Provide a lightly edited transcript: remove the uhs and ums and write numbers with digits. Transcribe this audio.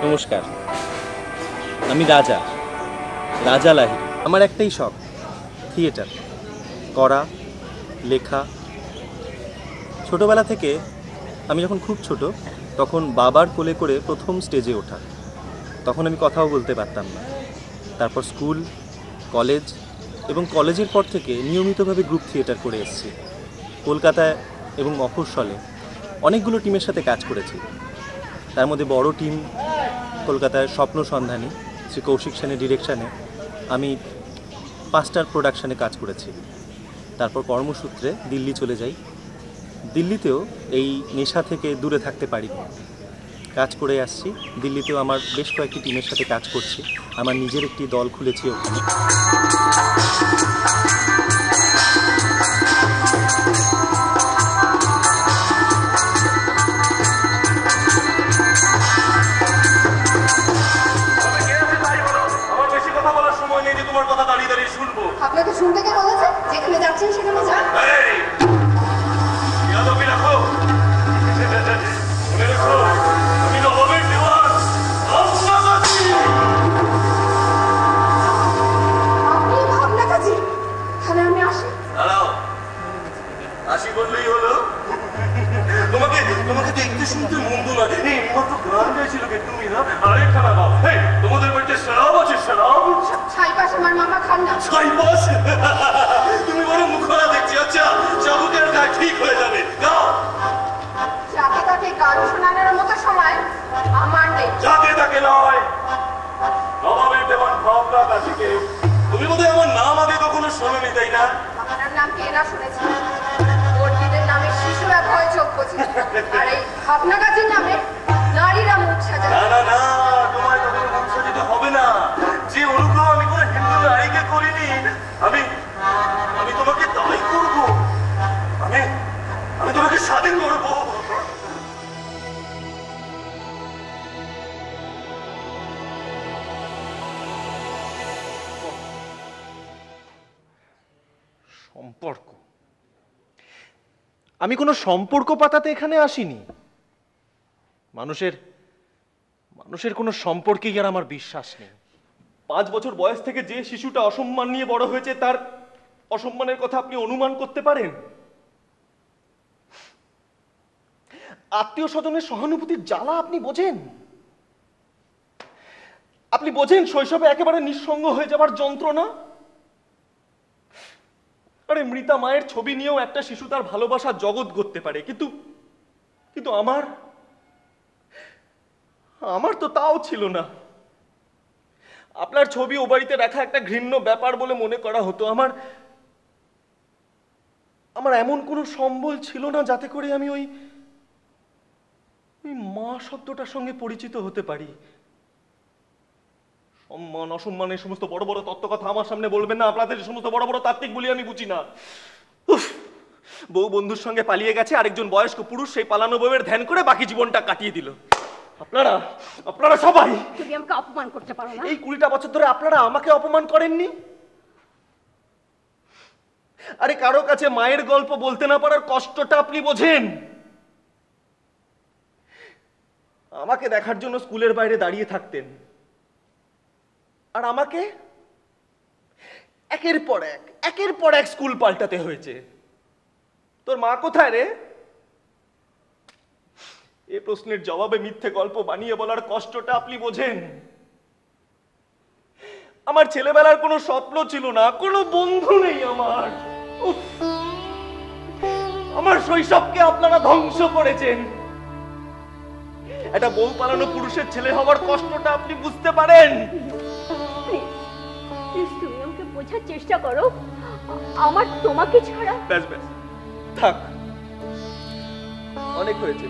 নমস্কার, আমি রাজা রাজা লাহিড়ী। আমার একটাই শখ, থিয়েটার করা, লেখা। ছোটবেলা থেকে আমি যখন খুব ছোট তখন বাবার কোলে করে প্রথম স্টেজে ওঠা। তখন আমি কথাও বলতে পারতাম না। তারপর স্কুল, কলেজ এবং কলেজের পর থেকে নিয়মিতভাবে গ্রুপ থিয়েটার করে এসেছি। কলকাতায় এবং মফস্বলে অনেকগুলো টিমের সাথে কাজ করেছি। তার মধ্যে বড় টিম কলকাতায় স্বপ্ন সন্ধানী, শ্রী কৌশিক সেনের ডিরেকশানে আমি 5 প্রোডাকশানে কাজ করেছি। তারপর কর্মসূত্রে দিল্লি চলে যাই। দিল্লিতেও এই নেশা থেকে দূরে থাকতে পারিনি, কাজ করে আসছি। দিল্লিতেও আমার বেশ কয়েকটি টিমের সাথে কাজ করছি। আমার নিজের একটি দল খুলেছি ওখানে। আপনাকে শুনতে কে বলেছে? যেখানে যাচ্ছেন সেখানে যান। আপনি ভাবনা কাজী? তাহলে আমি আসি। আসি বললেই হলো? তোমাকে দেখতে শুনতে মন্দ না। এই মাত্র গান গাইছিল কে তুমি না? আরেকখানা গাও। তোমাদের বাড়িতে শরাব আছে? শরাব? ছাইপাশ আমার মামা খান না। ছাইপাশ? তুমি বড় মুখরা দেখছি। আচ্ছা, চাবুকের গায়ে ঠিক হয়ে যাবে। গাও। যাকে তাকে গান শোনানোর মতো সময় আমার নেই। যাকে তাকে নয়, নবাবের দেওয়ান ভাবনা কাজীকে। তুমি বোধহয় আমার নাম আগে কখনো শোনোনি, তাই না? আপনার নাম কে না শুনেছি? বর্গীদের নামে শিশুরা ভয় চোখ বোঝে, আর এই ভাবনা কাজীর নামে নারীরা মুখ সাজায়। না না না, তোমায় কখনো মুখ সাজাতে হবে না। যে অনুগ্রহ আমি কোনো হিন্দু নারীকে করিনি, আমি তোমাকে তাই করবো। আমি তোমাকে স্বাধীন করবো। সম্পর্ক? আমি কোনো সম্পর্ক পাতাতে এখানে আসিনি। মানুষের কোনো সম্পর্কেই আর আমার বিশ্বাস নেই। 5 বছর বয়স থেকে যে শিশুটা অসম্মান নিয়ে বড় হয়েছে, তার অসম্মানের কথা আপনি অনুমান করতে পারেন? আত্মীয় স্বজনের সহানুভূতির জ্বালা আপনি বোঝেন? আপনি বোঝেন শৈশবে একেবারে নিঃসঙ্গ হয়ে যাবার যন্ত্রণা? আরে মৃতা মায়ের ছবি নিয়েও একটা শিশু তার ভালোবাসার জগৎ গড়তে পারে, কিন্তু আমার তো তাও ছিল না। আপনার ছবি ও বাড়িতে রাখা একটা ঘৃণ্য ব্যাপার বলে মনে করা হতো। আমার এমন কোনো সম্বল ছিল না যাতে করে আমি ওই মা শব্দটার সঙ্গে পরিচিত হতে পারি। সম্মান অসম্মানের সমস্ত বড় বড় তত্ত্ব কথা আমার সামনে বলবেন না। আপনাদের সমস্ত বড় বড় তাত্ত্বিক বলি আমি বুঝি না। বউ বন্ধুর সঙ্গে পালিয়ে গেছে, আরেকজন বয়স্ক পুরুষ সেই পালানো বউয়ের ধ্যান করে বাকি জীবনটা কাটিয়ে দিল। আপনারা সবাই তুমি আমাকে অপমান করতে পারো না? এই 20টা বছর ধরে আপনারা আমাকে অপমান করেননি? আরে কারো কাছে মায়ের গল্প বলতে না পারার কষ্টটা আপনি বোঝেন? আমাকে দেখার জন্য স্কুলের বাইরে দাঁড়িয়ে থাকতেন, আর আমাকে একের পর এক স্কুল পাল্টাতে হয়েছে। তোর মা কোথায় রে? এ প্রশ্নের জবাবে মিথ্যে গল্প বানিয়ে বলার কষ্টটা আপনি বোঝেন? আমার ছেলেবেলার কোনো স্বপ্ন ছিল না, কোনো বন্ধু নেই আমার। আমার শৈশবকে আপনারা ধ্বংস করেছেন। একটা বউ পালানো পুরুষের ছেলে হওয়ার কষ্টটা আপনি বুঝতে পারেন? তুমি আমাকে বোঝার চেষ্টা করো। আমার তোমাকে ছাড়া। ব্যাস থাক, অনেক হয়েছে।